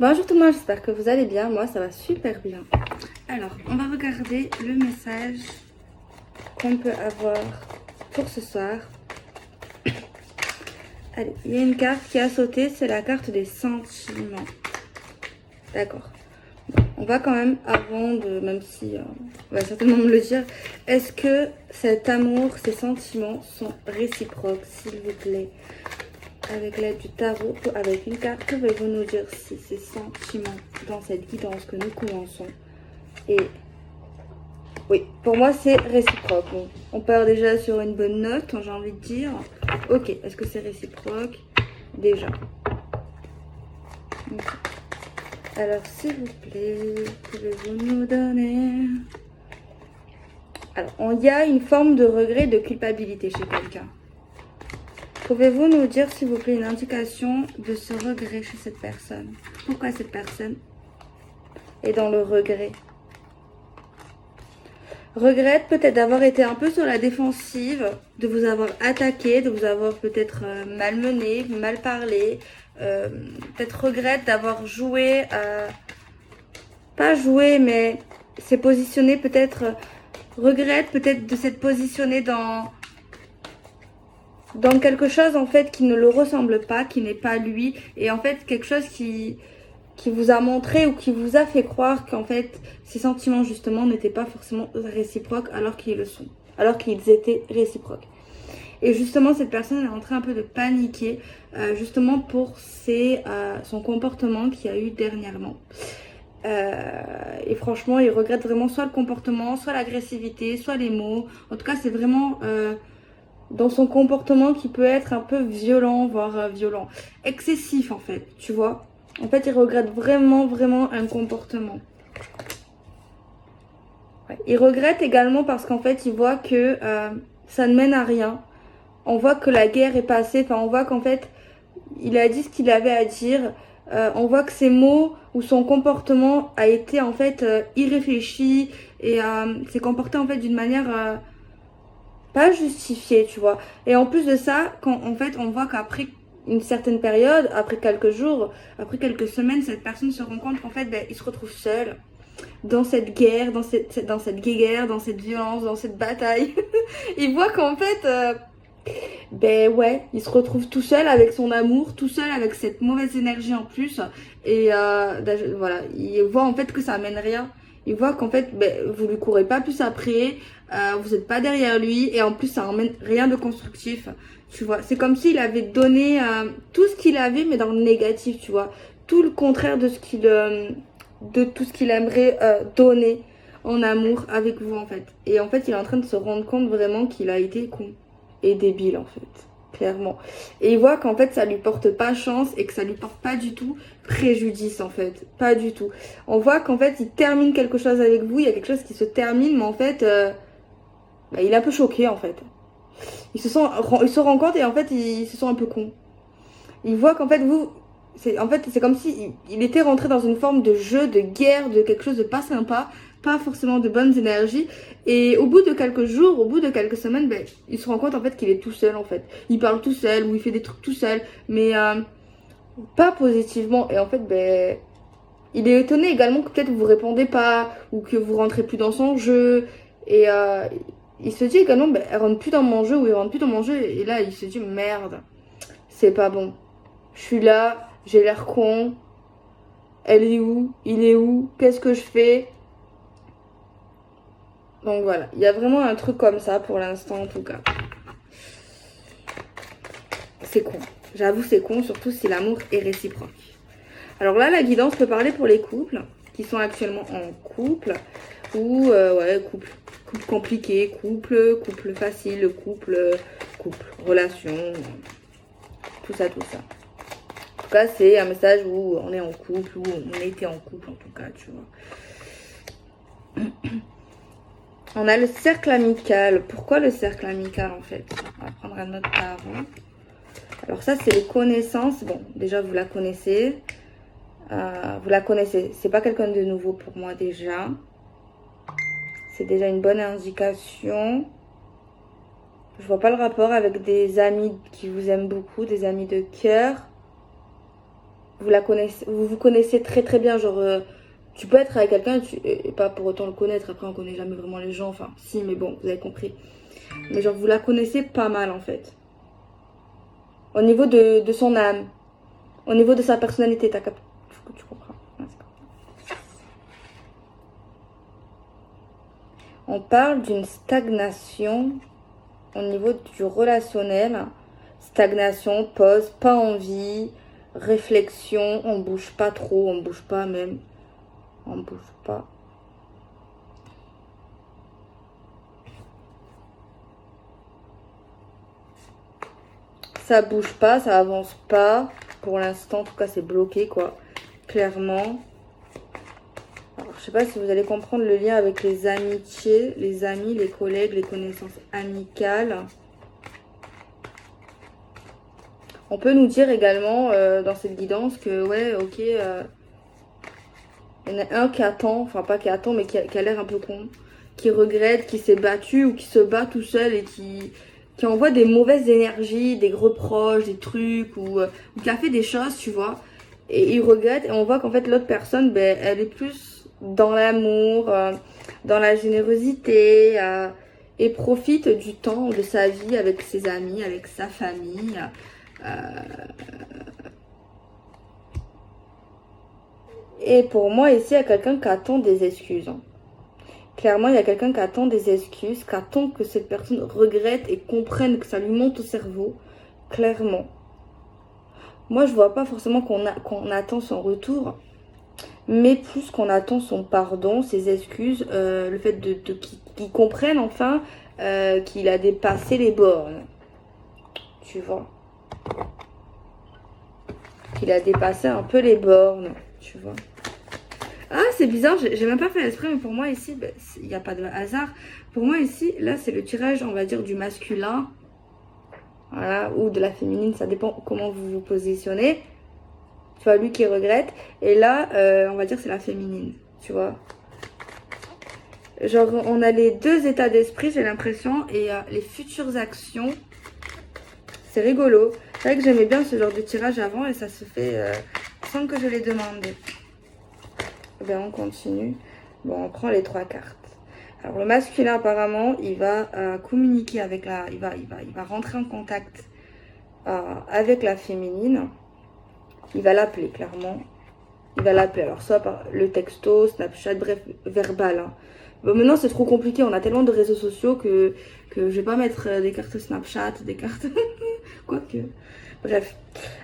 Bonjour tout le monde, j'espère que vous allez bien. Moi, ça va super bien. Alors, on va regarder le message qu'on peut avoir pour ce soir. Allez, il y a une carte qui a sauté, c'est la carte des sentiments. D'accord. On va quand même, avant de, même si on va certainement me le dire, est-ce que cet amour, ces sentiments sont réciproques, s'il vous plaît? Avec l'aide du tarot, avec une carte, pouvez-vous nous dire si ces sentiments dans cette guidance que nous commençons et oui, pour moi c'est réciproque. Bon, on part déjà sur une bonne note, j'ai envie de dire. Ok, est-ce que c'est réciproque? Déjà. Okay. Alors s'il vous plaît, pouvez-vous nous donner... Alors, il y a une forme de regret, de culpabilité chez quelqu'un. Pouvez-vous nous dire, s'il vous plaît, une indication de ce regret chez cette personne? Pourquoi cette personne est dans le regret? Regrette peut-être d'avoir été un peu sur la défensive, de vous avoir attaqué, de vous avoir peut-être malmené, mal parlé. Peut-être regrette d'avoir joué, pas joué, mais s'est positionné peut-être... regrette peut-être de s'être positionné dans quelque chose en fait qui ne le ressemble pas, qui n'est pas lui, et en fait quelque chose qui vous a montré ou qui vous a fait croire qu'en fait ces sentiments justement n'étaient pas forcément réciproques alors qu'ils le sont, alors qu'ils étaient réciproques. Et justement cette personne est en train un peu de paniquer justement pour son comportement qu'il y a eu dernièrement. Et franchement il regrette vraiment soit le comportement, soit l'agressivité, soit les mots. En tout cas c'est vraiment... dans son comportement qui peut être un peu violent, voire violent. Excessif en fait, tu vois. En fait, il regrette vraiment un comportement. Ouais. Il regrette également parce qu'en fait, il voit que ça ne mène à rien. On voit que la guerre est passée. Enfin, on voit qu'en fait, il a dit ce qu'il avait à dire. On voit que ses mots ou son comportement a été en fait irréfléchi et s'est comporté en fait d'une manière... pas justifié, tu vois. Et en plus de ça, quand en fait on voit qu'après une certaine période, après quelques jours, après quelques semaines, cette personne se rend compte qu'en fait il se retrouve seul dans cette guerre, dans cette guéguerre, dans cette violence, dans cette bataille. Il voit qu'en fait ouais, il se retrouve tout seul avec son amour, tout seul avec cette mauvaise énergie en plus. Et voilà, il voit en fait que ça amène rien. Il voit qu'en fait, vous lui courez pas plus après, vous n'êtes pas derrière lui, et en plus ça amène rien de constructif. Tu vois, c'est comme s'il avait donné tout ce qu'il avait, mais dans le négatif, tu vois. Tout le contraire de de tout ce qu'il aimerait donner en amour avec vous en fait. Et en fait, il est en train de se rendre compte vraiment qu'il a été con et débile en fait, clairement. Et il voit qu'en fait ça lui porte pas chance et que ça lui porte pas du tout préjudice en fait, pas du tout. On voit qu'en fait il termine quelque chose avec vous, il y a quelque chose qui se termine, mais en fait il est un peu choqué en fait. Il se rend compte et en fait il se sent un peu con. Il voit qu'en fait c'est comme si il était rentré dans une forme de jeu, de guerre, de quelque chose de pas sympa, pas forcément de bonnes énergies. Et au bout de quelques jours, au bout de quelques semaines, il se rend compte en fait qu'il est tout seul en fait. Il parle tout seul ou il fait des trucs tout seul, mais pas positivement. Et en fait, il est étonné également que peut-être vous répondez pas ou que vous rentrez plus dans son jeu. Et il se dit également, elle rentre plus dans mon jeu ou il rentre plus dans mon jeu. Et là, il se dit, merde, c'est pas bon. Je suis là, j'ai l'air con. Elle est où? Il est où? Qu'est-ce que je fais? Donc voilà, il y a vraiment un truc comme ça pour l'instant en tout cas. C'est con. J'avoue c'est con, surtout si l'amour est réciproque. Alors là, la guidance peut parler pour les couples qui sont actuellement en couple. Ou couple compliqué, couple facile, couple, relation, tout ça. En tout cas, c'est un message où on est en couple, où on était en couple en tout cas, tu vois. On a le cercle amical. Pourquoi le cercle amical en fait? On va prendre un autre tarot. Alors ça, c'est les connaissances. Bon, déjà, vous la connaissez. C'est pas quelqu'un de nouveau pour moi déjà. C'est déjà une bonne indication. Je vois pas le rapport avec des amis qui vous aiment beaucoup, des amis de cœur. vous vous connaissez très très bien, genre tu peux être avec quelqu'un et pas pour autant le connaître, après on connaît jamais vraiment les gens, enfin si mais bon, vous avez compris. Mais genre vous la connaissez pas mal en fait. Au niveau de son âme, au niveau de sa personnalité, tu comprends. On parle d'une stagnation au niveau du relationnel. Stagnation, pause, pas envie, réflexion, on bouge pas trop, on bouge pas même. On bouge pas. Ça bouge pas, ça avance pas. Pour l'instant, en tout cas, c'est bloqué, quoi. Clairement. Alors, je sais pas si vous allez comprendre le lien avec les amitiés, les amis, les collègues, les connaissances amicales. On peut nous dire également dans cette guidance que, ouais, ok, il y en a un qui attend, enfin pas qui attend, mais qui a l'air un peu con, qui regrette, qui s'est battu ou qui se bat tout seul et qui envoie des mauvaises énergies, des reproches, des trucs, ou qui a fait des choses, tu vois, et il regrette, et on voit qu'en fait l'autre personne, ben, elle est plus dans l'amour, dans la générosité, et profite du temps de sa vie avec ses amis, avec sa famille. Et pour moi, ici, il y a quelqu'un qui attend des excuses. Hein. Clairement, il y a quelqu'un qui attend des excuses, qui attend que cette personne regrette et comprenne que ça lui monte au cerveau. Clairement. Moi, je vois pas forcément qu'on attend son retour, mais plus qu'on attend son pardon, ses excuses, le fait qu'il comprenne enfin qu'il a dépassé les bornes. Tu vois. Qu'il a dépassé un peu les bornes, tu vois. Ah, c'est bizarre, j'ai même pas fait l'esprit, mais pour moi ici, il n'y a pas de hasard. Pour moi ici, là, c'est le tirage, on va dire, du masculin. Voilà, ou de la féminine, ça dépend comment vous vous positionnez. Tu vois, lui qui regrette. Et là, on va dire, c'est la féminine, tu vois. Genre, on a les deux états d'esprit, j'ai l'impression, et les futures actions. C'est rigolo. C'est vrai que j'aimais bien ce genre de tirage avant, et ça se fait sans que je l'ai demandé. Ben, on continue. Bon, on prend les 3 cartes. Alors, le masculin, apparemment, il va communiquer avec la... Il va rentrer en contact avec la féminine. Il va l'appeler, clairement. Il va l'appeler. Alors, soit par le texto, Snapchat, bref, verbal. Hein. Bon, maintenant, c'est trop compliqué. On a tellement de réseaux sociaux que je vais pas mettre des cartes Snapchat, des cartes... Quoique... Bref.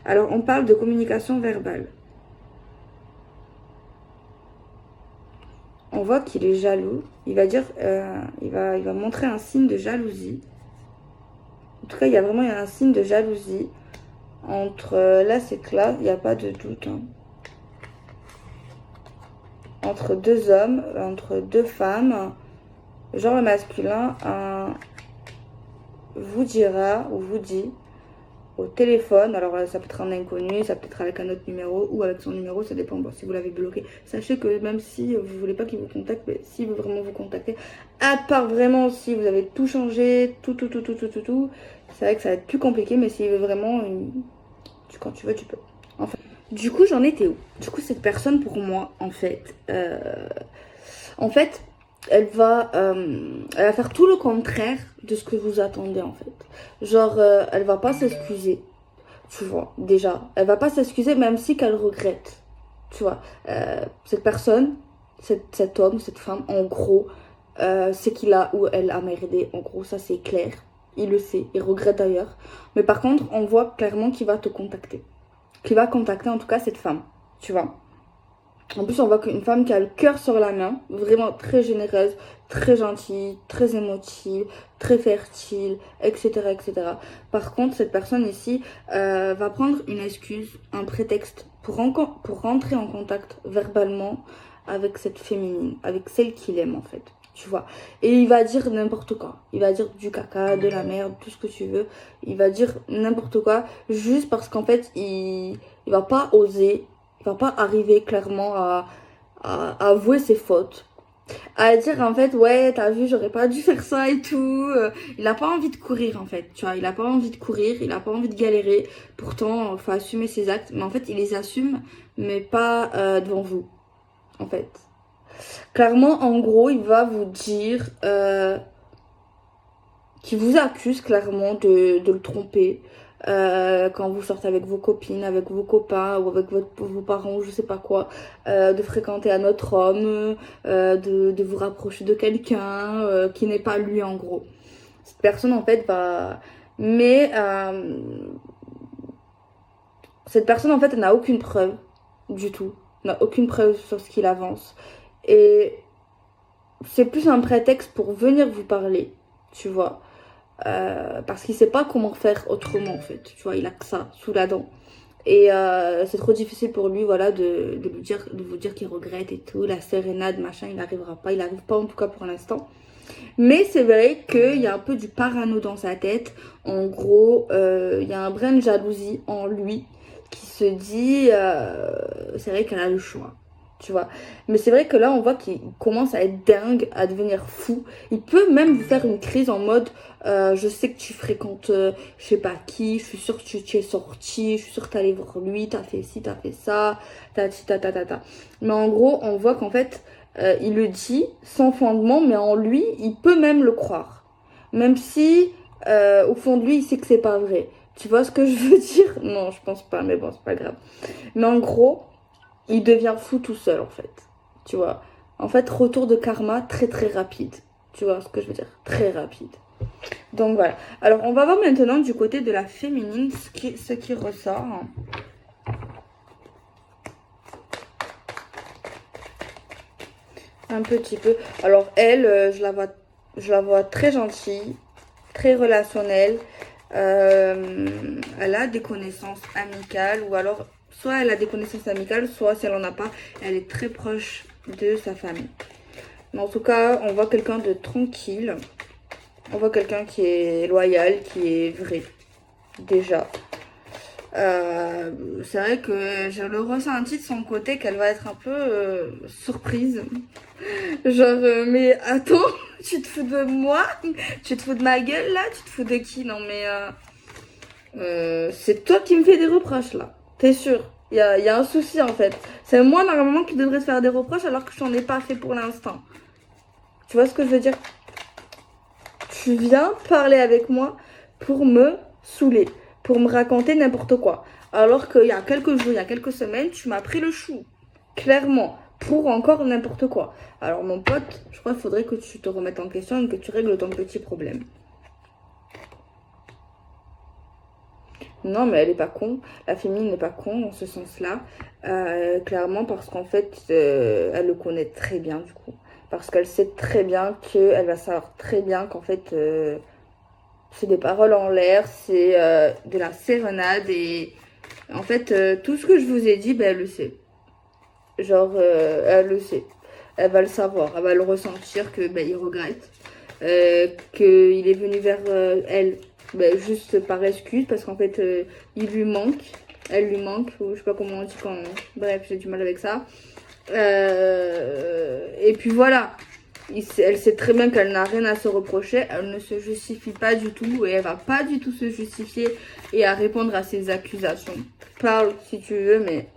Alors, on parle de communication verbale. On voit qu'il est jaloux. Il va dire, il va montrer un signe de jalousie. En tout cas, il y a vraiment un signe de jalousie entre. Là, c'est clair, il n'y a pas de doute. Hein. Entre deux hommes, entre deux femmes, genre le masculin vous dira ou vous dit au téléphone, alors ça peut être un inconnu, ça peut être avec un autre numéro ou avec son numéro, ça dépend si vous l'avez bloqué. Sachez que même si vous voulez pas qu'il vous contacte, mais s'il veut vraiment vous contacter, à part vraiment si vous avez tout changé, tout, c'est vrai que ça va être plus compliqué, mais s'il veut vraiment, quand tu veux, tu peux. Enfin, du coup, j'en étais où? Du coup, cette personne pour moi, en fait, elle va faire tout le contraire de ce que vous attendez en fait. Genre, elle va pas s'excuser, tu vois, déjà. Elle va pas s'excuser même si qu'elle regrette, tu vois. Cette personne, cet homme, cette femme, en gros, c'est qu'il a ou elle a merdé, en gros, ça c'est clair. Il le sait, il regrette d'ailleurs. Mais par contre, on voit clairement qu'il va te contacter. Qu'il va contacter en tout cas cette femme, tu vois. En plus, on voit qu'une femme qui a le cœur sur la main, vraiment très généreuse, très gentille, très émotive, très fertile, etc. etc. Par contre, cette personne ici va prendre une excuse, un prétexte pour rentrer en contact verbalement avec cette féminine, avec celle qu'il aime en fait. Tu vois. Et il va dire n'importe quoi. Il va dire du caca, de la merde, tout ce que tu veux. Il va dire n'importe quoi juste parce qu'en fait, il va pas oser. Il va pas arriver clairement à avouer ses fautes. À dire en fait, ouais, t'as vu, j'aurais pas dû faire ça et tout. Il a pas envie de courir en fait, tu vois. Il a pas envie de courir, il a pas envie de galérer. Pourtant, faut assumer ses actes. Mais en fait, il les assume, mais pas devant vous, en fait. Clairement, en gros, il va vous dire qu'il vous accuse clairement de le tromper. Quand vous sortez avec vos copines, avec vos copains ou avec vos parents ou je sais pas quoi, de fréquenter un autre homme, de vous rapprocher de quelqu'un qui n'est pas lui en gros. Cette personne en fait va... Mais cette personne en fait elle n'a aucune preuve du tout, n'a aucune preuve sur ce qu'il avance. Et c'est plus un prétexte pour venir vous parler, tu vois. Parce qu'il sait pas comment faire autrement en fait, tu vois, il a que ça sous la dent. Et c'est trop difficile pour lui, voilà, de vous dire qu'il regrette et tout, la sérénade, machin, il n'arrivera pas, il n'arrive pas en tout cas pour l'instant. Mais c'est vrai qu'il y a un peu du parano dans sa tête. En gros, il y a un brin de jalousie en lui qui se dit, c'est vrai qu'elle a le choix. Tu vois. Mais c'est vrai que là, on voit qu'il commence à être dingue, à devenir fou. Il peut même vous faire une crise en mode, je sais que tu fréquentes, je sais pas qui, je suis sûre que tu es sorti, je suis sûre que t'es allé voir lui, t'as fait ci, t'as fait ça, ta. Mais en gros, on voit qu'en fait, il le dit sans fondement, mais en lui, il peut même le croire. Même si, au fond de lui, il sait que c'est pas vrai. Tu vois ce que je veux dire? Non, je pense pas, mais bon, c'est pas grave. Mais en gros, il devient fou tout seul, en fait. Tu vois? En fait, retour de karma très très rapide. Tu vois ce que je veux dire? Très rapide. Donc voilà. Alors, on va voir maintenant du côté de la féminine ce qui ressort. Un petit peu. Alors elle, je la vois très gentille, très relationnelle. Elle a des connaissances amicales ou alors soit elle a des connaissances amicales, soit si elle en a pas, elle est très proche de sa famille. Mais en tout cas, on voit quelqu'un de tranquille. On voit quelqu'un qui est loyal, qui est vrai. Déjà. C'est vrai que j'ai le ressenti de son côté qu'elle va être un peu surprise. Genre, mais attends, tu te fous de moi? Tu te fous de ma gueule là? Tu te fous de qui? Non mais c'est toi qui me fais des reproches là. T'es sûr? Il y a un souci en fait. C'est moi normalement qui devrais te faire des reproches alors que je t'en ai pas fait pour l'instant. Tu vois ce que je veux dire? Tu viens parler avec moi pour me saouler, pour me raconter n'importe quoi. Alors qu'il y a quelques jours, il y a quelques semaines, tu m'as pris le chou. Clairement. Pour encore n'importe quoi. Alors mon pote, je crois qu'il faudrait que tu te remettes en question et que tu règles ton petit problème. Non, mais elle est pas con. La féminine n'est pas con dans ce sens-là. Clairement parce qu'en fait, elle le connaît très bien du coup. Parce qu'elle sait très bien qu'elle va savoir très bien qu'en fait, c'est des paroles en l'air, c'est de la sérénade et en fait, tout ce que je vous ai dit, ben, elle le sait. Genre, elle le sait. Elle va le savoir. Elle va le ressentir que ben, il regrette. Qu'il est venu vers elle ben, juste par excuse. Parce qu'en fait, il lui manque. Elle lui manque. Ou je sais pas comment on dit quand... Bref, j'ai du mal avec ça. Et puis voilà. Elle sait très bien qu'elle n'a rien à se reprocher. Elle ne se justifie pas du tout. Et elle va pas du tout se justifier et à répondre à ses accusations. Parle si tu veux, mais...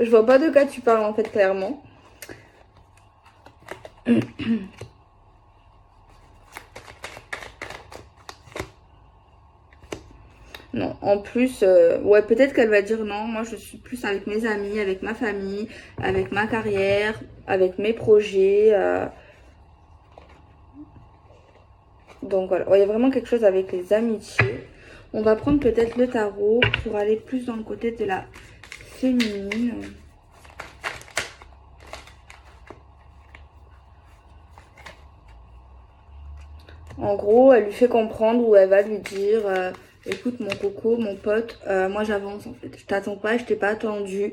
Je vois pas de quoi tu parles en fait clairement. Non, en plus, ouais, peut-être qu'elle va dire non. Moi, je suis plus avec mes amis, avec ma famille, avec ma carrière, avec mes projets. Donc voilà, ouais, il y a vraiment quelque chose avec les amitiés. On va prendre peut-être le tarot pour aller plus dans le côté de la féminine. En gros, elle lui fait comprendre ou elle va lui dire écoute mon coco, mon pote, moi j'avance en fait. Je t'attends pas, je t'ai pas attendu.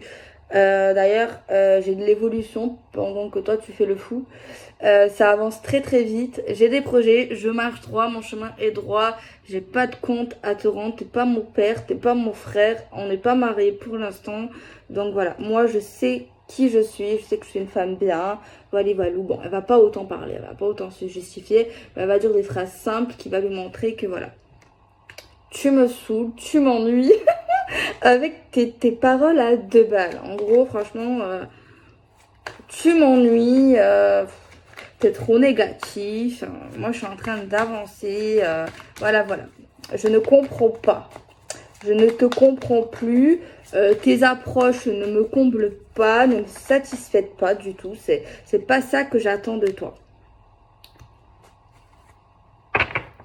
D'ailleurs, j'ai de l'évolution pendant que toi tu fais le fou. Ça avance très très vite. J'ai des projets, je marche droit, mon chemin est droit. J'ai pas de compte à te rendre. T'es pas mon père, t'es pas mon frère. On n'est pas mariés pour l'instant. Donc voilà, moi je sais qui je suis, je sais que je suis une femme bien, voilà, voilà. Bon, elle va pas autant parler, elle va pas autant se justifier, mais elle va dire des phrases simples qui va lui montrer que voilà, tu me saoules, tu m'ennuies avec tes paroles à 2 balles. En gros, franchement, tu m'ennuies, t'es trop négatif, moi je suis en train d'avancer, voilà, voilà. Je ne comprends pas. Je ne te comprends plus. Tes approches ne me comblent pas, ne me satisfait pas du tout. C'est pas ça que j'attends de toi.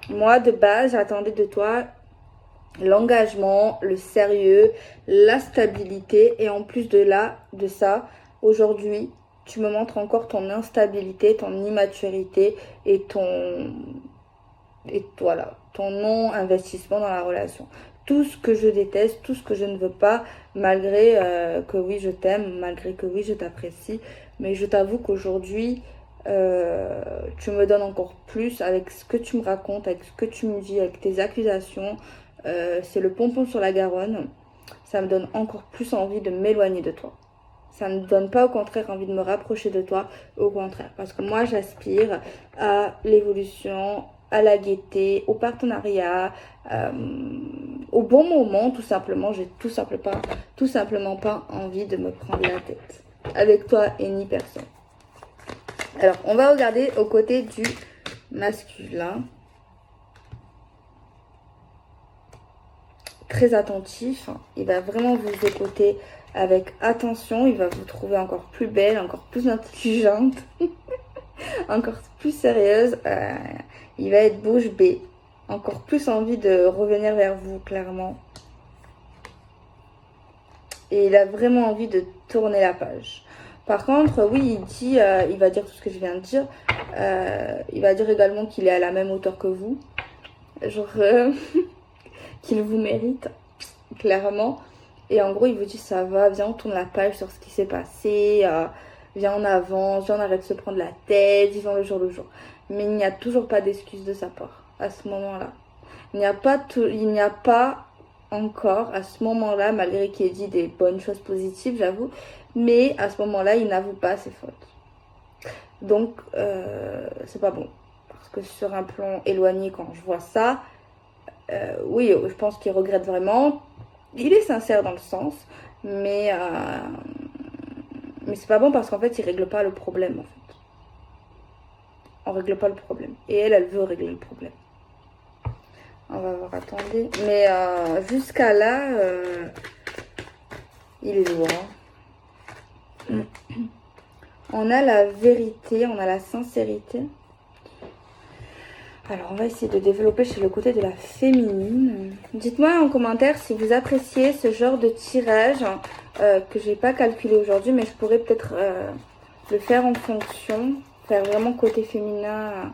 Moi, de base, j'attendais de toi l'engagement, le sérieux, la stabilité. Et en plus de ça, aujourd'hui, tu me montres encore ton instabilité, ton immaturité et voilà, ton non-investissement dans la relation. Tout ce que je déteste, tout ce que je ne veux pas, malgré que oui, je t'aime, malgré que oui, je t'apprécie. Mais je t'avoue qu'aujourd'hui, tu me donnes encore plus avec ce que tu me racontes, avec ce que tu me dis, avec tes accusations. C'est le pompon sur la Garonne. Ça me donne encore plus envie de m'éloigner de toi. Ça ne me donne pas au contraire envie de me rapprocher de toi, au contraire. Parce que moi, j'aspire à l'évolution, à la gaieté, au partenariat, au bon moment, tout simplement. J'ai tout simplement pas envie de me prendre la tête avec toi et ni personne. Alors, on va regarder aux côtés du masculin. Très attentif, il va vraiment vous écouter avec attention, il va vous trouver encore plus belle, encore plus intelligente, encore plus sérieuse, il va être bouche bée, encore plus envie de revenir vers vous, clairement. Et il a vraiment envie de tourner la page. Par contre, oui, il va dire tout ce que je viens de dire, il va dire également qu'il est à la même hauteur que vous, genre... qu'il vous mérite, clairement. Et en gros, il vous dit ça va, viens, on tourne la page sur ce qui s'est passé, viens, on avance, viens, on arrête de se prendre la tête, vivons le jour le jour. Mais il n'y a toujours pas d'excuse de sa part à ce moment-là. Il n'y a pas encore à ce moment-là, malgré qu'il ait dit des bonnes choses positives, j'avoue, mais à ce moment-là, il n'avoue pas ses fautes. Donc, c'est pas bon. Parce que sur un plan éloigné, quand je vois ça, oui, je pense qu'il regrette vraiment. Il est sincère dans le sens, mais c'est pas bon parce qu'en fait, il règle pas le problème, en fait. On règle pas le problème. Et elle veut régler le problème. On va voir, attendez. Mais jusqu'à là, il est lourd. Hein. On a la vérité, on a la sincérité. Alors, on va essayer de développer chez le côté de la féminine. Dites-moi en commentaire si vous appréciez ce genre de tirage que j'ai pas calculé aujourd'hui, mais je pourrais peut-être le faire en fonction, faire vraiment côté féminin,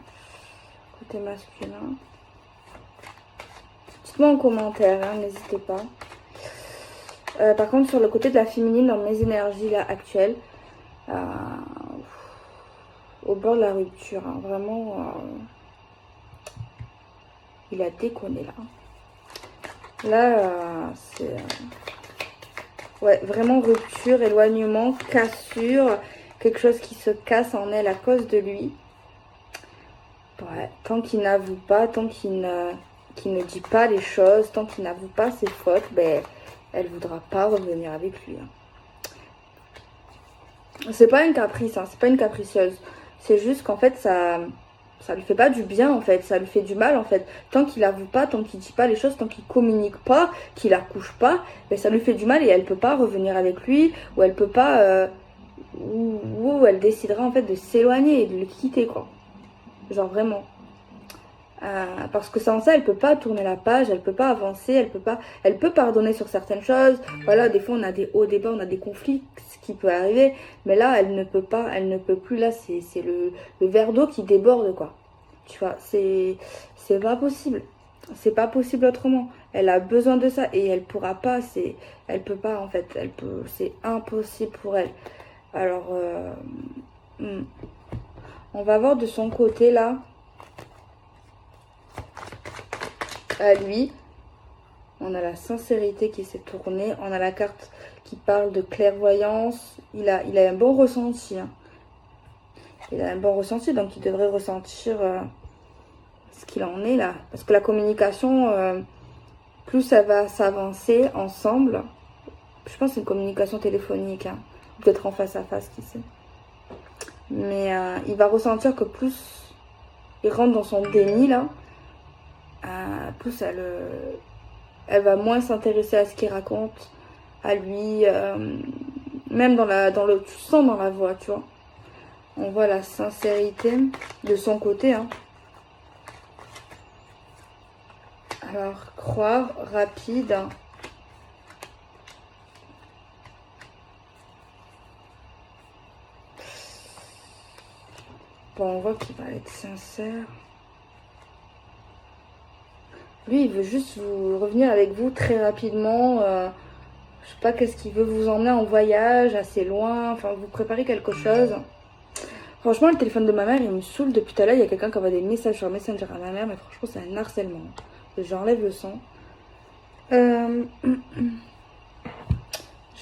côté masculin. Dites-moi en commentaire, hein, n'hésitez pas. Par contre, sur le côté de la féminine, dans mes énergies là actuelles, au bord de la rupture, hein, vraiment... il a déconné là. Là, c'est... ouais, vraiment rupture, éloignement, cassure. Quelque chose qui se casse en elle à cause de lui. Ouais, tant qu'il n'avoue pas, tant qu'il ne dit pas les choses, tant qu'il n'avoue pas ses fautes, ben, elle ne voudra pas revenir avec lui. Hein. C'est pas une caprice, hein, c'est pas une capricieuse. C'est juste qu'en fait, ça lui fait pas du bien en fait, ça lui fait du mal en fait. Tant qu'il avoue pas, tant qu'il dit pas les choses, tant qu'il communique pas, qu'il accouche pas, ben ça lui fait du mal et elle peut pas revenir avec lui, ou elle peut pas, ou elle décidera en fait de s'éloigner et de le quitter quoi. Genre vraiment. Parce que sans ça, elle peut pas tourner la page, elle peut pas avancer, elle peut pardonner sur certaines choses. Voilà, des fois on a des hauts débats, on a des conflits, ce qui peut arriver. Mais là, elle ne peut plus. Là, c'est le verre d'eau qui déborde, quoi. Tu vois, c'est pas possible. C'est pas possible autrement. Elle a besoin de ça et elle pourra pas. Elle peut pas en fait. C'est impossible pour elle. Alors, on va voir de son côté là. À lui, on a la sincérité qui s'est tournée, on a la carte qui parle de clairvoyance. Il a un bon ressenti. Hein. Il a un bon ressenti, donc il devrait ressentir ce qu'il en est là. Parce que la communication, plus ça va s'avancer ensemble, je pense que c'est une communication téléphonique, hein. Peut-être en face à face, qui sait. Mais il va ressentir que plus il rentre dans son déni là, plus elle va moins s'intéresser à ce qu'il raconte, à lui, même tu sens dans la voix, tu vois. On voit la sincérité de son côté, hein. Alors, croire, rapide. Bon, on voit qu'il va être sincère. Lui, il veut juste revenir avec vous très rapidement. Je sais pas qu'est-ce qu'il veut vous emmener en voyage, assez loin. Enfin, vous préparez quelque chose. Franchement, le téléphone de ma mère, il me saoule depuis tout à l'heure. Il y a quelqu'un qui envoie des messages sur Messenger à ma mère, mais franchement, c'est un harcèlement. J'enlève le son. Je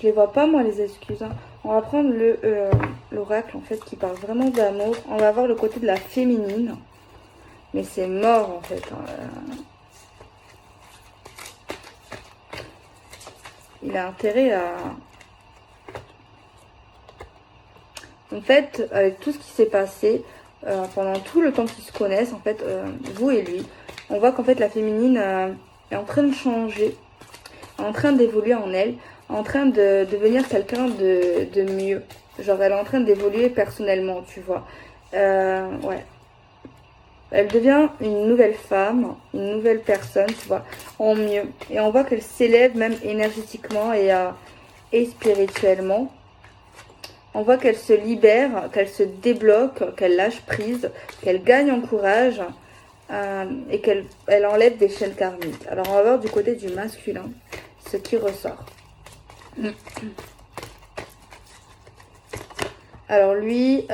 les vois pas, moi, les excuses. Hein. On va prendre l'oracle, en fait, qui parle vraiment d'amour. On va voir le côté de la féminine. Mais c'est mort, en fait. Hein. Il a intérêt à... En fait, avec tout ce qui s'est passé, pendant tout le temps qu'ils se connaissent, en fait, vous et lui, on voit qu'en fait, la féminine est en train de changer, en train d'évoluer en elle, en train de devenir quelqu'un de mieux. Genre, elle est en train d'évoluer personnellement, tu vois. Ouais. Elle devient une nouvelle femme, une nouvelle personne, tu vois, en mieux. Et on voit qu'elle s'élève même énergétiquement et spirituellement. On voit qu'elle se libère, qu'elle se débloque, qu'elle lâche prise, qu'elle gagne en courage et qu'elle enlève des chaînes karmiques. Alors on va voir du côté du masculin ce qui ressort. Alors lui,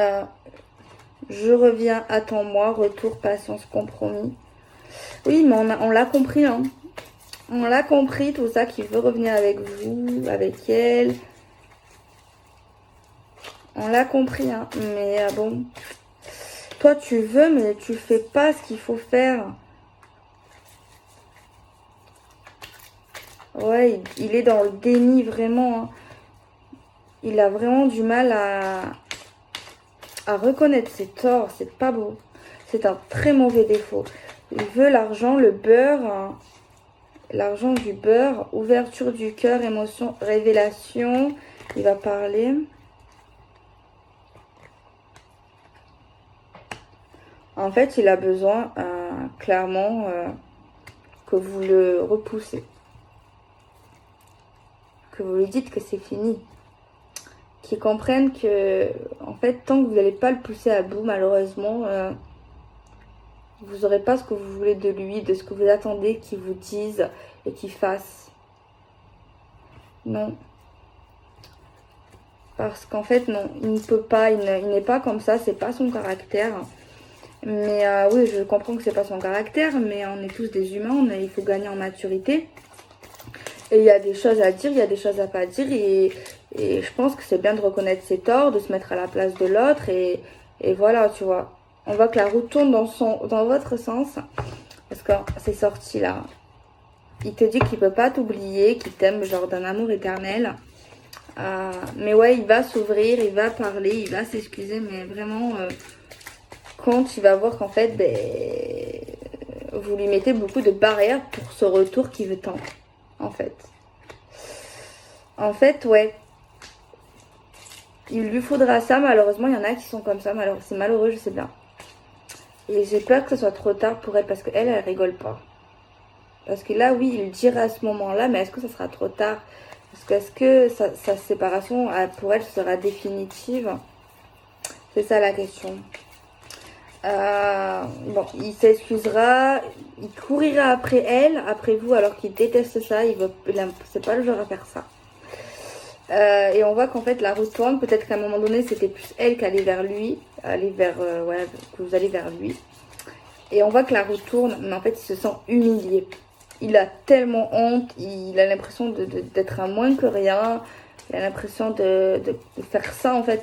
je reviens, attends-moi, retour, patience, compromis. Oui, mais on l'a compris, hein. On l'a compris, tout ça, qu'il veut revenir avec vous, avec elle. On l'a compris, hein. Mais bon, toi tu veux, mais tu fais pas ce qu'il faut faire. Ouais, il est dans le déni, vraiment. Hein. Il a vraiment du mal à reconnaître ses torts. C'est pas beau. C'est un très mauvais défaut. Il veut l'argent, le beurre, hein. L'argent du beurre, ouverture du cœur, émotion, révélation. Il va parler. En fait, il a besoin, clairement, que vous le repoussez. Que vous lui dites que c'est fini. Qu'il comprenne que, en fait, tant que vous n'allez pas le pousser à bout, malheureusement, vous n'aurez pas ce que vous voulez de lui, de ce que vous attendez qu'il vous dise et qu'il fasse. Non. Parce qu'en fait, non, il ne peut pas, il n'est pas comme ça, c'est pas son caractère. Mais oui, je comprends que c'est pas son caractère, mais on est tous des humains, il faut gagner en maturité. Et il y a des choses à dire, il y a des choses à pas dire, et je pense que c'est bien de reconnaître ses torts, de se mettre à la place de l'autre, et voilà, tu vois. On voit que la roue tourne dans votre sens, parce que c'est sorti là. Il te dit qu'il peut pas t'oublier, qu'il t'aime genre d'un amour éternel. Mais ouais, il va s'ouvrir, il va parler, il va s'excuser, mais vraiment... quand il va voir qu'en fait, vous lui mettez beaucoup de barrières pour ce retour qu'il veut tant, en fait. En fait, ouais. Il lui faudra ça, malheureusement, il y en a qui sont comme ça, c'est malheureux, je sais bien. Et j'ai peur que ce soit trop tard pour elle, parce qu'elle, elle rigole pas. Parce que là, oui, il dira à ce moment-là, mais est-ce que ça sera trop tard? Parce que est-ce que sa séparation, pour elle, sera définitive? C'est ça la question. Bon, il s'excusera, il courira après elle, après vous, alors qu'il déteste ça, c'est pas le genre à faire ça. Et on voit qu'en fait la route tourne, peut-être qu'à un moment donné c'était plus elle qui allait vers lui, que vous allez vers lui. Et on voit que la route tourne, mais en fait il se sent humilié. Il a tellement honte, il a l'impression d'être un moins que rien. Il a l'impression de faire ça en fait.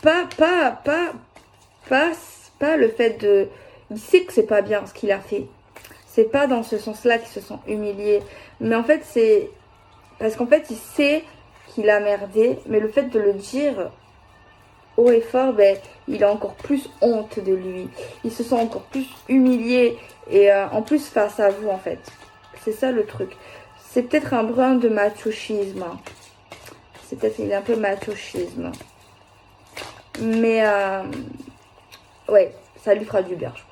Pas le fait de... Il sait que c'est pas bien ce qu'il a fait. C'est pas dans ce sens-là qu'il se sent humilié. Mais en fait, c'est... Parce qu'en fait, il sait qu'il a merdé. Mais le fait de le dire haut et fort, ben, il a encore plus honte de lui. Il se sent encore plus humilié. Et en plus, face à vous, en fait. C'est ça le truc. C'est peut-être un brin de macochisme. C'est peut-être... Il est un peu macochisme. Mais... ouais, ça lui fera du bien, je pense.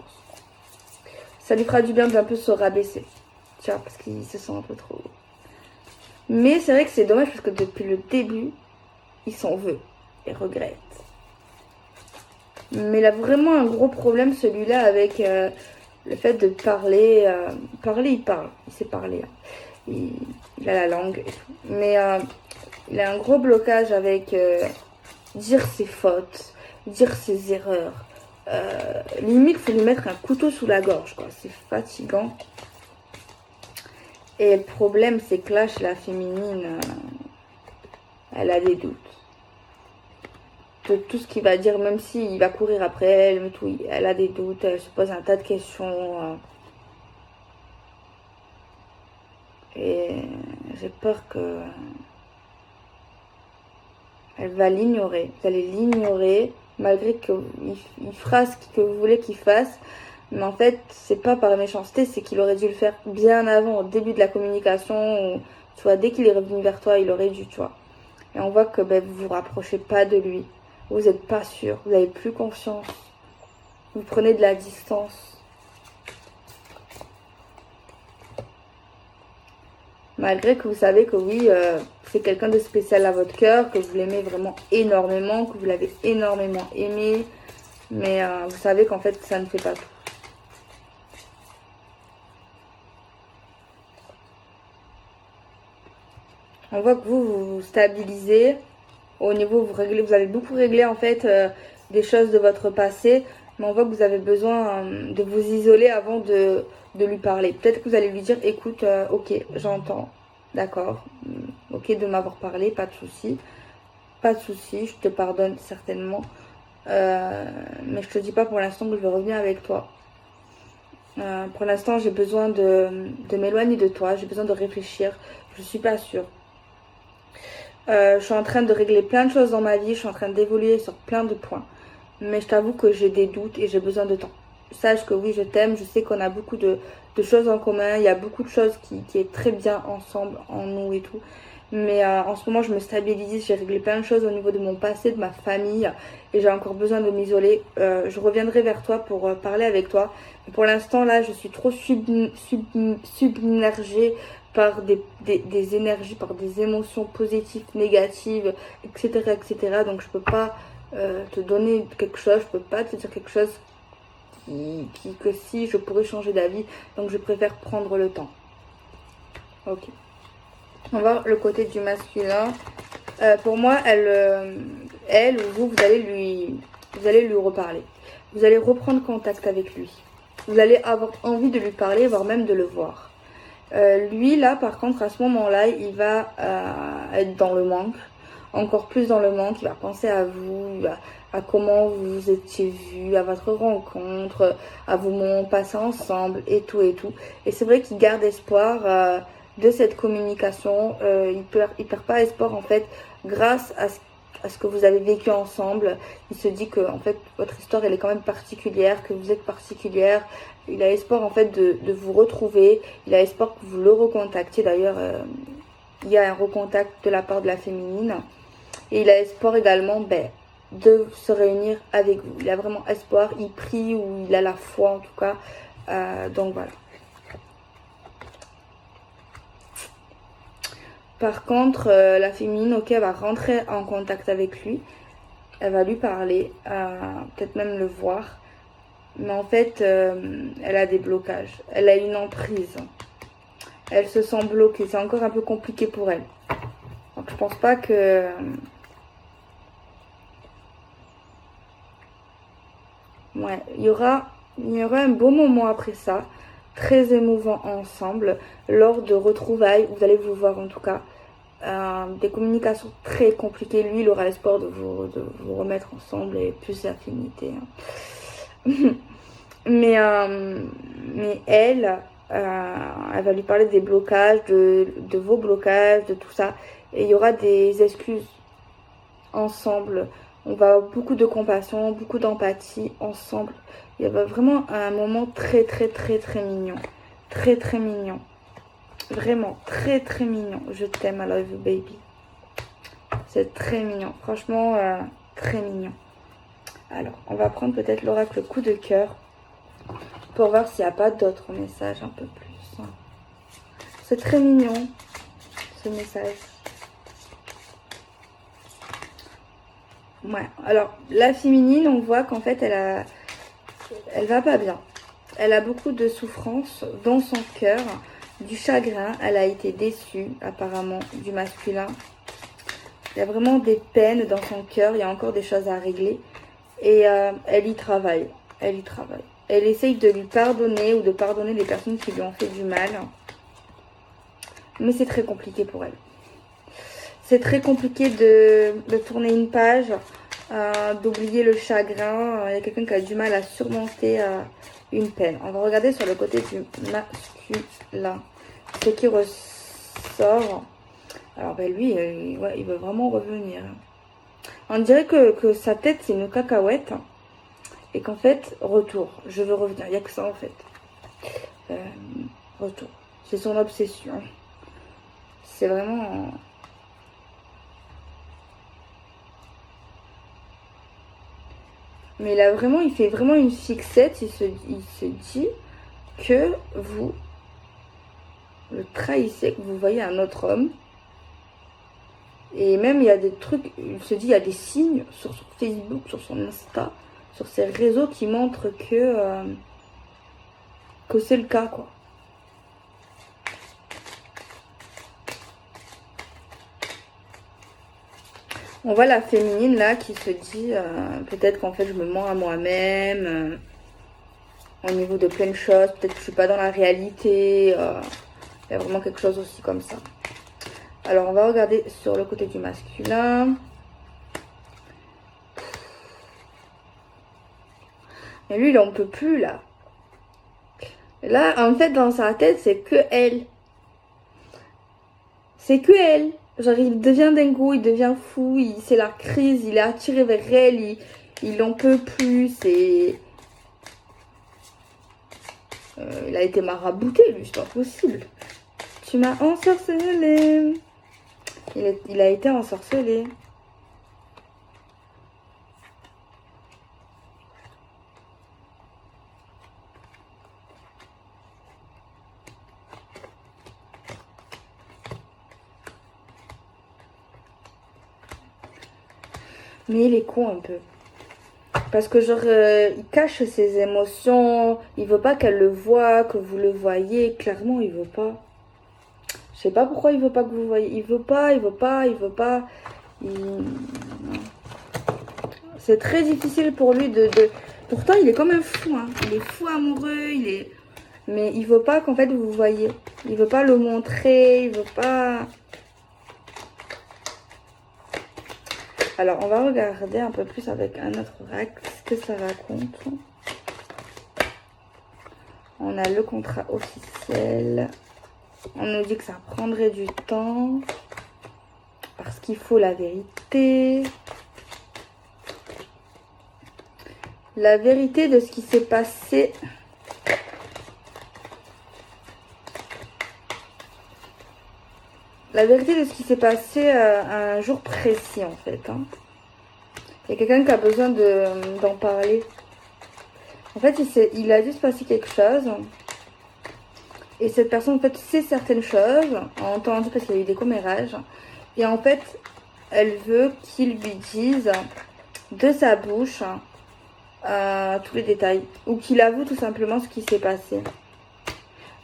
Ça lui fera du bien d'un peu se rabaisser. Tu vois, parce qu'il se sent un peu trop... Mais c'est vrai que c'est dommage parce que depuis le début, il s'en veut et regrette. Mais il a vraiment un gros problème celui-là avec le fait de parler. Parler, il parle. Il sait parler. Hein. Il a la langue et tout. Mais il a un gros blocage avec dire ses fautes, dire ses erreurs. Limite, il faut lui mettre un couteau sous la gorge, quoi. C'est fatigant. Et le problème, c'est que là, chez la féminine, elle a des doutes. De tout ce qu'il va dire, même s'il va courir après elle, mais tout, elle a des doutes, elle se pose un tas de questions. Et j'ai peur que... Elle va l'ignorer. Vous allez l'ignorer, malgré qu'il fera ce que vous voulez qu'il fasse. Mais en fait, c'est pas par méchanceté, c'est qu'il aurait dû le faire bien avant, au début de la communication. Ou, tu vois, dès qu'il est revenu vers toi, il aurait dû, tu vois. Et on voit que ben, vous vous rapprochez pas de lui. Vous n'êtes pas sûr, vous n'avez plus confiance. Vous prenez de la distance. Malgré que vous savez que oui, c'est quelqu'un de spécial à votre cœur, que vous l'aimez vraiment énormément, que vous l'avez énormément aimé. Mais vous savez qu'en fait, ça ne fait pas tout. On voit que vous vous stabilisez. Au niveau, vous avez beaucoup réglé en fait des choses de votre passé. Mais on voit que vous avez besoin de vous isoler avant de lui parler. Peut-être que vous allez lui dire, écoute, ok, j'entends. D'accord. Ok de m'avoir parlé, pas de souci. Pas de souci, je te pardonne certainement. Mais je te dis pas pour l'instant que je vais revenir avec toi. Pour l'instant, j'ai besoin de m'éloigner de toi. J'ai besoin de réfléchir. Je suis pas sûre. Je suis en train de régler plein de choses dans ma vie. Je suis en train d'évoluer sur plein de points. Mais je t'avoue que j'ai des doutes et j'ai besoin de temps. Sache que oui, je t'aime. Je sais qu'on a beaucoup de choses en commun. Il y a beaucoup de choses qui est très bien ensemble, en nous et tout. Mais en ce moment, je me stabilise. J'ai réglé plein de choses au niveau de mon passé, de ma famille. Et j'ai encore besoin de m'isoler. Je reviendrai vers toi pour parler avec toi. Mais pour l'instant, là, je suis trop submergée par des énergies, par des émotions positives, négatives, etc. etc. Donc, je peux pas te donner quelque chose. Je peux pas te dire quelque chose que si je pourrais changer d'avis. Donc, je préfère prendre le temps. Ok. On va voir le côté du masculin. Pour moi, elle ou vous allez lui reparler. Vous allez reprendre contact avec lui. Vous allez avoir envie de lui parler, voire même de le voir. Lui, là, par contre, à ce moment-là, il va être dans le manque. Encore plus dans le manque. Il va penser à vous, à comment vous vous étiez vus, à votre rencontre, à vos moments passés ensemble, et tout, et tout. Et c'est vrai qu'il garde espoir de cette communication. Il perd pas espoir, en fait, grâce à ce que vous avez vécu ensemble. Il se dit que, en fait, votre histoire, elle est quand même particulière, que vous êtes particulière. Il a espoir, en fait, de vous retrouver. Il a espoir que vous le recontactiez. D'ailleurs, il y a un recontact de la part de la féminine. Et il a espoir également, de se réunir avec vous. Il a vraiment espoir. Il prie, ou il a la foi, en tout cas. Donc, voilà. Par contre, la féminine, ok, elle va rentrer en contact avec lui. Elle va lui parler, peut-être même le voir. Mais en fait, elle a des blocages. Elle a une emprise. Elle se sent bloquée. C'est encore un peu compliqué pour elle. Donc, je pense pas que... Ouais, il y aura un beau moment après ça. Très émouvant ensemble. Lors de retrouvailles, vous allez vous voir en tout cas. des communications très compliquées. Lui, il aura l'espoir de vous remettre ensemble et plus d'affinité. Hein. mais elle, elle va lui parler des blocages, de vos blocages, de tout ça. Et il y aura des excuses ensemble. On va avoir beaucoup de compassion, beaucoup d'empathie ensemble. Il y a vraiment un moment très mignon. Très mignon. Vraiment, très mignon. Je t'aime, I love you, baby. C'est très mignon. Franchement, très mignon. Alors, on va prendre peut-être l'oracle coup de cœur pour voir s'il n'y a pas d'autres messages un peu plus. C'est très mignon, ce message. Ouais, alors, la féminine, on voit qu'en fait, elle va pas bien. Elle a beaucoup de souffrance dans son cœur, du chagrin. Elle a été déçue, apparemment, du masculin. Il y a vraiment des peines dans son cœur. Il y a encore des choses à régler. Et elle y travaille. Elle y travaille. Elle essaye de lui pardonner ou de pardonner les personnes qui lui ont fait du mal. Mais c'est très compliqué pour elle. C'est très compliqué de tourner une page, d'oublier le chagrin. Il y a quelqu'un qui a du mal à surmonter une peine. On va regarder sur le côté du masculin. Ce qui ressort. Alors ben lui, ouais, il veut vraiment revenir. On dirait que sa tête c'est une cacahuète. Et qu'en fait, retour. Je veux revenir. Il n'y a que ça en fait. Retour. C'est son obsession. C'est vraiment... Mais là, vraiment, il fait vraiment une fixette. Il se dit que vous le trahissez, que vous voyez un autre homme. Et même, il y a des trucs, il se dit, il y a des signes sur son Facebook, sur son Insta, sur ses réseaux qui montrent que c'est le cas, quoi. On voit la féminine, là, qui se dit, peut-être qu'en fait, je me mens à moi-même, au niveau de plein de choses, peut-être que je suis pas dans la réalité, il y a vraiment quelque chose aussi comme ça. Alors, on va regarder sur le côté du masculin. Mais lui, il en peut plus, là. Là, en fait, dans sa tête, c'est que elle. C'est que elle. Genre, il devient dingo, il devient fou, c'est la crise, il est attiré vers elle, il en peut plus, il a été marabouté, lui, c'est pas possible. Tu m'as ensorcelé. Il a été ensorcelé. Mais il est con un peu. Parce que genre, il cache ses émotions. Il veut pas qu'elle le voie, que vous le voyez. Clairement, il veut pas. Je sais pas pourquoi il veut pas que vous voyez. Il veut pas. C'est très difficile pour lui de... Pourtant, il est comme un fou. Hein. Il est fou amoureux. Mais il veut pas qu'en fait vous voyez. Il veut pas le montrer. Il veut pas... Alors, on va regarder un peu plus avec un autre oracle ce que ça raconte. On a le contrat officiel. On nous dit que ça prendrait du temps. Parce qu'il faut la vérité. La vérité de ce qui s'est passé. La vérité de ce qui s'est passé à un jour précis, en fait. Hein. Il y a quelqu'un qui a besoin d'en parler. En fait, il a dû se passer quelque chose. Et cette personne, en fait, sait certaines choses. A entendu parce qu'il y a eu des commérages. Et en fait, elle veut qu'il lui dise de sa bouche tous les détails. Ou qu'il avoue tout simplement ce qui s'est passé.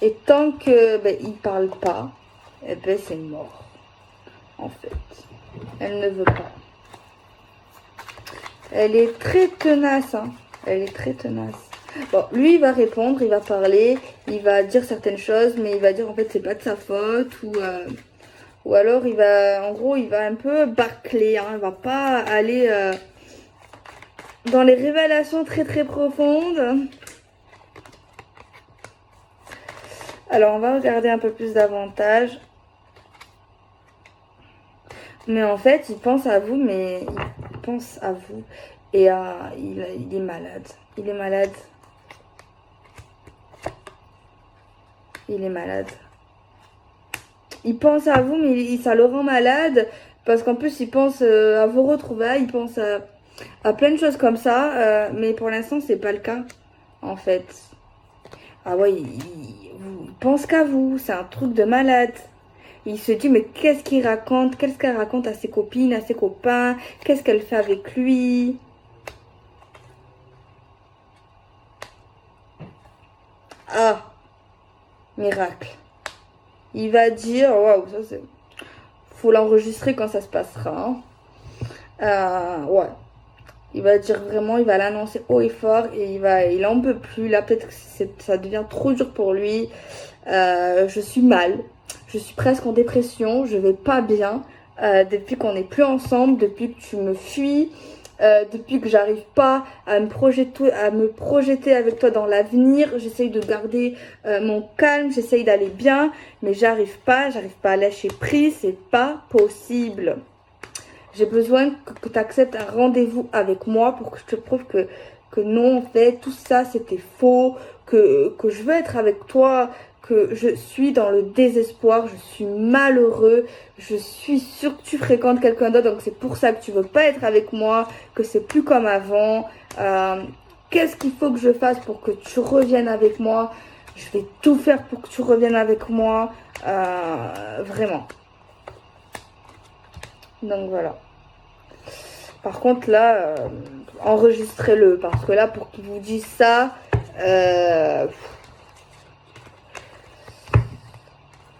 Et tant que il parle pas, eh ben c'est mort. En fait. Elle ne veut pas. Elle est très tenace. Hein. Elle est très tenace. Bon, lui, il va répondre, il va parler, il va dire certaines choses, mais il va dire en fait c'est pas de sa faute ou Ou alors il va, en gros, il va un peu bâcler, hein, il va pas aller dans les révélations très très profondes. Alors on va regarder un peu plus davantage. Mais en fait, il pense à vous, mais il pense à vous. Et il est malade. Il est malade. Il est malade. Il pense à vous, mais ça le rend malade. Parce qu'en plus, il pense à vos retrouvailles. Il pense à plein de choses comme ça. Mais pour l'instant, c'est pas le cas. En fait. Ah ouais, il pense qu'à vous. C'est un truc de malade. Il se dit, mais qu'est-ce qu'il raconte? Qu'est-ce qu'elle raconte à ses copines, à ses copains? Qu'est-ce qu'elle fait avec lui? Ah, miracle. Il va dire, waouh, ça c'est... Faut l'enregistrer quand ça se passera. Ouais. Il va dire vraiment, il va l'annoncer haut et fort et il en peut plus. Là, peut-être que ça devient trop dur pour lui. Je suis mal. Je suis presque en dépression. Je vais pas bien. Depuis qu'on n'est plus ensemble, depuis que tu me fuis, depuis que j'arrive pas à me projeter avec toi dans l'avenir. J'essaye de garder mon calme. J'essaye d'aller bien, mais j'arrive pas à lâcher prise. C'est pas possible. J'ai besoin que tu acceptes un rendez-vous avec moi pour que je te prouve que non, en fait, tout ça, c'était faux, que je veux être avec toi, que je suis dans le désespoir, je suis malheureux, je suis sûre que tu fréquentes quelqu'un d'autre, donc c'est pour ça que tu veux pas être avec moi, que c'est plus comme avant. Qu'est-ce qu'il faut que je fasse pour que tu reviennes avec moi? Je vais tout faire pour que tu reviennes avec moi, vraiment. Donc voilà. Par contre, là, enregistrez-le. Parce que là, pour qu'il vous dise ça,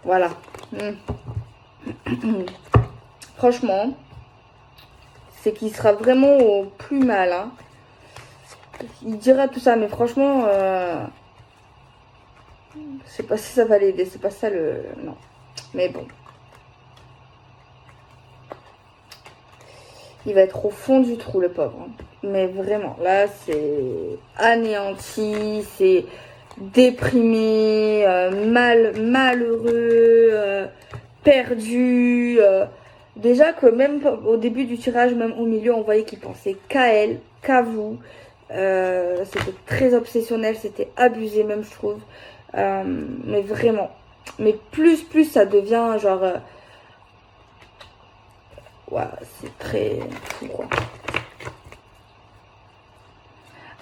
voilà. Franchement, c'est qu'il sera vraiment au plus mal. Hein. Il dira tout ça, mais franchement, je sais pas si ça va l'aider. C'est pas ça le... Non. Mais bon. Il va être au fond du trou, le pauvre. Mais vraiment, là, c'est anéanti, c'est déprimé, malheureux, perdu. Déjà que même au début du tirage, même au milieu, on voyait qu'il pensait qu'à elle, qu'à vous. C'était très obsessionnel, c'était abusé même, je trouve. Mais vraiment. Mais plus ça devient genre... ouais, c'est très fou, quoi.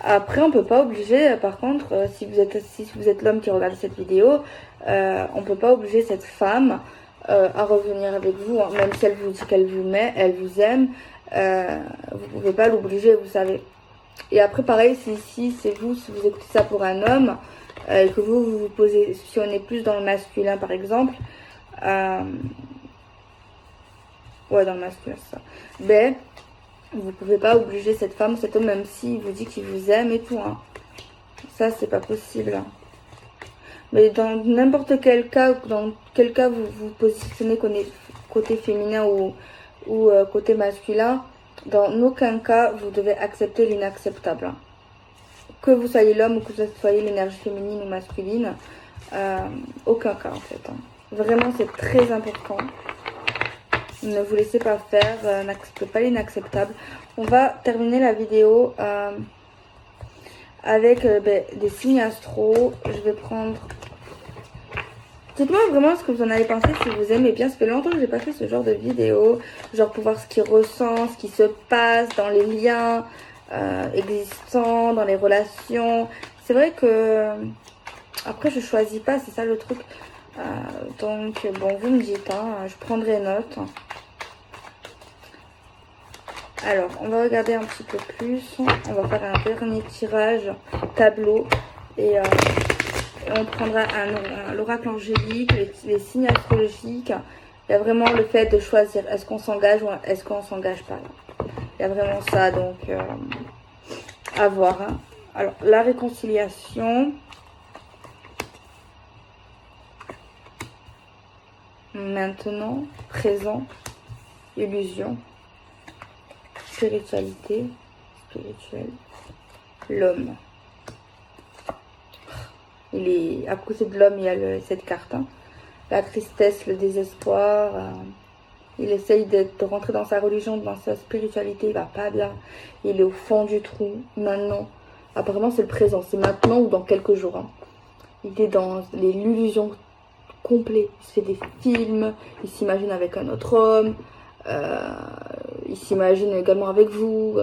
Après, on peut pas obliger, par contre, si vous êtes l'homme qui regarde cette vidéo, on peut pas obliger cette femme à revenir avec vous, hein, même si elle vous dit qu'elle vous met, elle vous aime, vous pouvez pas l'obliger, vous savez. Et après, pareil, si vous écoutez ça pour un homme, et que vous positionnez plus dans le masculin, par exemple, ouais, dans le masculin, c'est ça. Ben, vous pouvez pas obliger cette femme, cet homme, même s'il vous dit qu'il vous aime et tout. Hein. Ça, c'est pas possible. Hein. Mais dans n'importe quel cas, dans quel cas vous vous positionnez côté féminin ou côté masculin, dans aucun cas, vous devez accepter l'inacceptable. Hein. Que vous soyez l'homme ou que vous soyez l'énergie féminine ou masculine, aucun cas en fait. Hein. Vraiment, c'est très important. Ne vous laissez pas faire, n'acceptez pas l'inacceptable. On va terminer la vidéo avec des signes astro. Je vais prendre... Dites-moi vraiment ce que vous en avez pensé, si vous aimez bien. Ça fait longtemps que j'ai pas fait ce genre de vidéo. Genre pour voir ce qui ressent, ce qui se passe dans les liens existants, dans les relations. C'est vrai que... Après, je choisis pas, c'est ça le truc. Donc, bon, vous me dites, hein, je prendrai note. Alors, on va regarder un petit peu plus. On va faire un dernier tirage tableau. Et on prendra l'oracle angélique, les signes astrologiques. Il y a vraiment le fait de choisir, est-ce qu'on s'engage ou est-ce qu'on s'engage pas. Il y a vraiment ça, donc à voir. Hein. Alors, la réconciliation. maintenant, présent, illusion, spiritualité, spirituel, l'homme. Il est à côté de l'homme, il y a cette carte. Hein. La tristesse, le désespoir. Il essaye de rentrer dans sa religion, dans sa spiritualité. Il va pas bien. Il est au fond du trou. Maintenant. Apparemment, c'est le présent. C'est maintenant ou dans quelques jours. Hein. Il est dans l'illusion complète. Il se fait des films. Il s'imagine avec un autre homme. Il s'imagine également avec vous.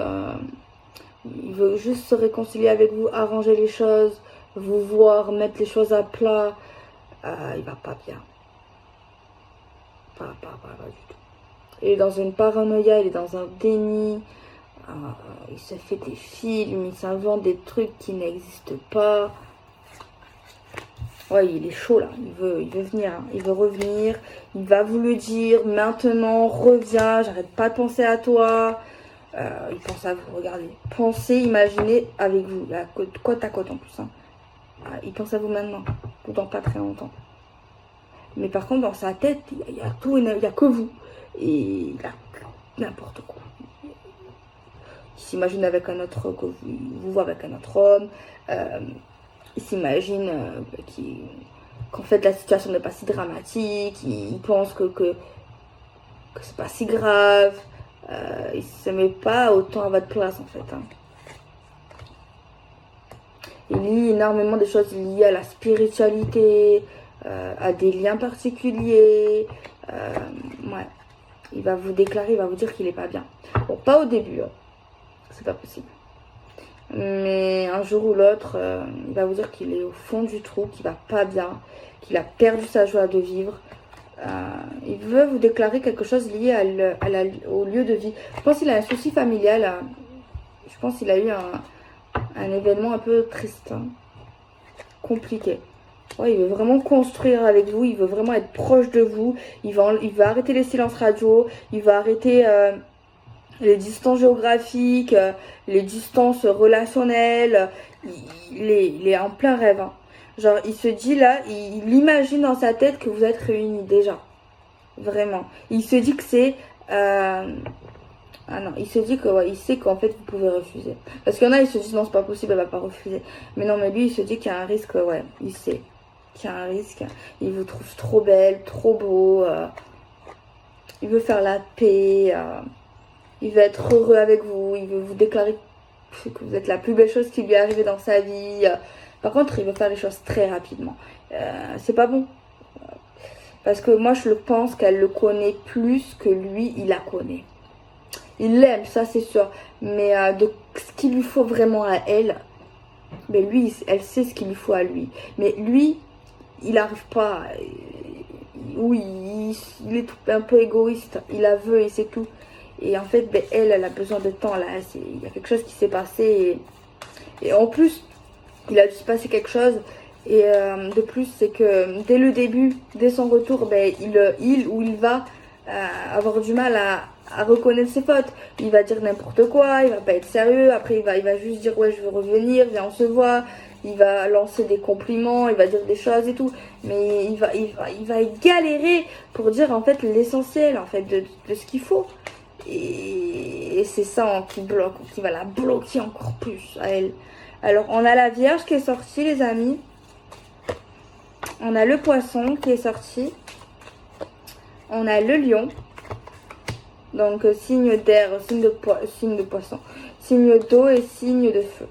Il veut juste se réconcilier avec vous, arranger les choses. Vous voir, mettre les choses à plat, il va pas bien. Pas du tout. Il est dans une paranoïa, il est dans un déni. Il se fait des films, il s'invente des trucs qui n'existent pas. Ouais, il est chaud là, il veut venir, hein. Il veut revenir, il va vous le dire, maintenant, reviens, j'arrête pas de penser à toi. Il pense à vous, regardez. Pensez, imaginez avec vous, là, côte à côte en plus, hein. Il pense à vous maintenant, ou dans pas très longtemps. Mais par contre, dans sa tête, il y a tout, il n'y a que vous. Et il a n'importe quoi. Il s'imagine avec un autre, que vous voit avec un autre homme. Il s'imagine qu'en fait la situation n'est pas si dramatique. Il pense que c'est pas si grave. Il se met pas autant à votre place en fait. Hein. Il lit énormément de choses liées à la spiritualité, à des liens particuliers. Ouais. Il va vous déclarer, il va vous dire qu'il n'est pas bien. Bon, pas au début, hein. C'est pas possible. Mais un jour ou l'autre, il va vous dire qu'il est au fond du trou, qu'il va pas bien, qu'il a perdu sa joie de vivre. Il veut vous déclarer quelque chose lié au lieu de vie. Je pense qu'il a un souci familial. Je pense qu'il a eu un événement un peu triste, hein, compliqué. Ouais, il veut vraiment construire avec vous, il veut vraiment être proche de vous. Il va arrêter les silences radio, il va arrêter les distances géographiques, les distances relationnelles. Il est en plein rêve. Hein. Genre, il se dit là, il imagine dans sa tête que vous êtes réunis déjà. Vraiment. Il se dit que c'est... Ah non, il se dit que ouais, il sait qu'en fait vous pouvez refuser. Parce qu'il y en a, ils se disent non, c'est pas possible, elle va pas refuser. Mais non, mais lui, il se dit qu'il y a un risque, ouais, il sait qu'il y a un risque. Il vous trouve trop belle, trop beau. Il veut faire la paix. Il veut être heureux avec vous. Il veut vous déclarer que vous êtes la plus belle chose qui lui est arrivée dans sa vie. Par contre, il veut faire les choses très rapidement. C'est pas bon. Parce que moi, je pense qu'elle le connaît plus que lui, il la connaît. Il l'aime, ça c'est sûr. Mais de ce qu'il lui faut vraiment à elle, ben lui, elle sait ce qu'il lui faut à lui. Mais lui, il n'arrive pas. Oui, il est un peu égoïste. Il la veut et c'est tout. Et en fait, ben, elle a besoin de temps. Là, il y a quelque chose qui s'est passé. Et en plus, il a dû se passer quelque chose. Et de plus, c'est que dès le début, dès son retour, ben, il va avoir du mal à reconnaître ses fautes. Il va dire n'importe quoi, il va pas être sérieux. Après, il va juste dire ouais, je veux revenir, viens, on se voit. Il va lancer des compliments, il va dire des choses et tout. Mais il va galérer pour dire en fait l'essentiel en fait de ce qu'il faut. Et c'est ça qui bloque, qui va la bloquer encore plus à elle. Alors, on a la Vierge qui est sortie, les amis. On a le Poisson qui est sorti. On a le Lion. Donc, signe d'air, signe de Poisson. Signe d'eau et signe de feu.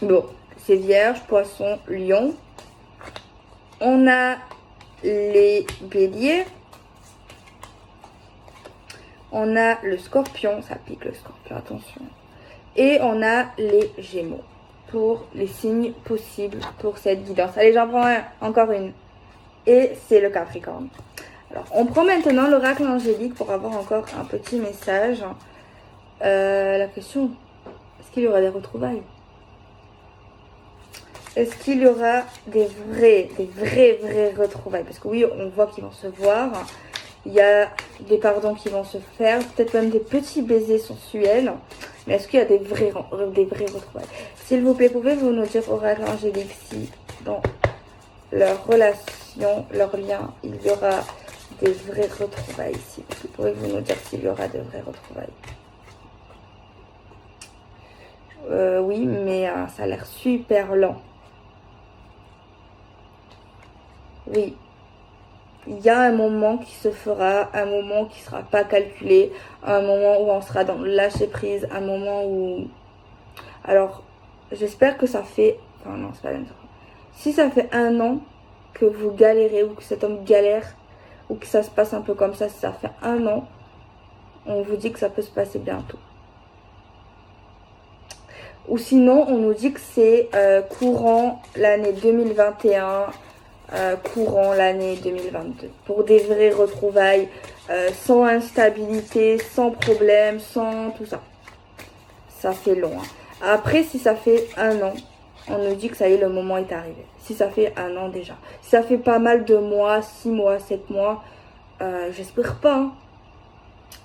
Bon, c'est Vierge, Poisson, Lion. On a les Béliers. On a le Scorpion, ça pique le Scorpion, attention. Et on a les Gémeaux pour les signes possibles pour cette guidance. Allez, j'en prends encore une. Et c'est le Capricorne. Alors, on prend maintenant l'oracle angélique pour avoir encore un petit message. La question, est-ce qu'il y aura des retrouvailles? Est-ce qu'il y aura des vraies retrouvailles? Parce que oui, on voit qu'ils vont se voir. Il y a des pardons qui vont se faire, peut-être même des petits baisers sensuels. Mais est-ce qu'il y a des vrais retrouvailles? S'il vous plaît, pouvez-vous nous dire, oracle angélique, si dans leur relation, leur lien, il y aura des vraies retrouvailles ici. Pourriez-vous nous dire s'il y aura de vraies retrouvailles? Oui, mais ça a l'air super lent. Oui. Il y a un moment qui se fera, un moment qui sera pas calculé, un moment où on sera dans le lâcher prise, un moment où... Alors, j'espère que ça fait... Enfin non, c'est pas la même chose. Si ça fait 1 an que vous galérez ou que cet homme galère ou que ça se passe un peu comme ça, si ça fait 1 an, on vous dit que ça peut se passer bientôt. Ou sinon, on nous dit que c'est courant l'année 2021, courant l'année 2022. Pour des vraies retrouvailles, sans instabilité, sans problème, sans tout ça. Ça fait long. Hein. Après, si ça fait 1 an, on nous dit que ça y est, le moment est arrivé. Si ça fait 1 an déjà. Si ça fait pas mal de mois, 6 mois, 7 mois, j'espère pas. Hein.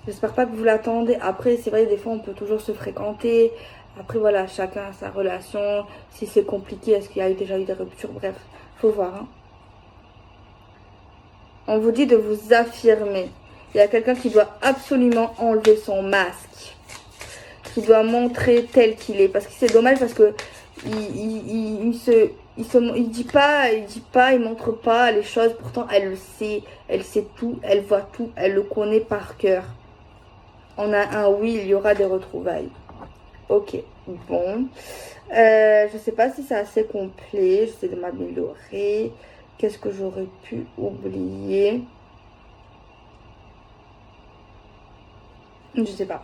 J'espère pas que vous l'attendez. Après, c'est vrai, des fois, on peut toujours se fréquenter. Après, voilà, chacun a sa relation. Si c'est compliqué, est-ce qu'il y a déjà eu des ruptures? Bref, faut voir. Hein. On vous dit de vous affirmer. Il y a quelqu'un qui doit absolument enlever son masque. Qui doit montrer tel qu'il est. Parce que c'est dommage parce que il dit pas, il montre pas les choses. Pourtant, elle le sait. Elle sait tout. Elle voit tout. Elle le connaît par cœur. On a un oui, il y aura des retrouvailles. Ok, bon. Je sais pas si c'est assez complet. J'essaie de m'améliorer. Qu'est-ce que j'aurais pu oublier? Je sais pas.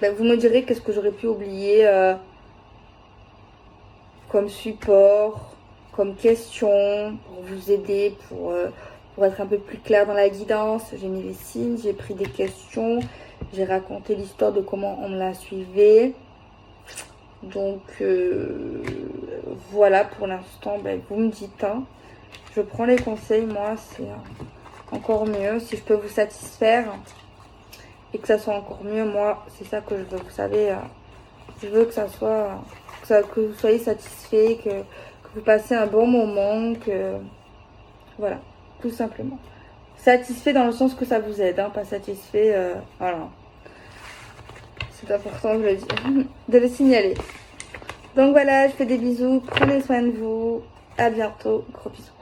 Ben, vous me direz qu'est-ce que j'aurais pu oublier comme support, comme question, pour vous aider, pour être un peu plus clair dans la guidance. J'ai mis les signes, j'ai pris des questions, j'ai raconté l'histoire de comment on me la suivait. Donc voilà, pour l'instant, ben, vous me dites. Hein. Je prends les conseils, moi, c'est encore mieux. Si je peux vous satisfaire et que ça soit encore mieux, moi, c'est ça que je veux. Vous savez, je veux que ça soit, que vous soyez satisfait, que vous passez un bon moment, que voilà, tout simplement. Satisfait dans le sens que ça vous aide, hein, pas satisfait, voilà. C'est important de le dire, de le signaler. Donc voilà, je fais des bisous, prenez soin de vous, à bientôt, gros bisous.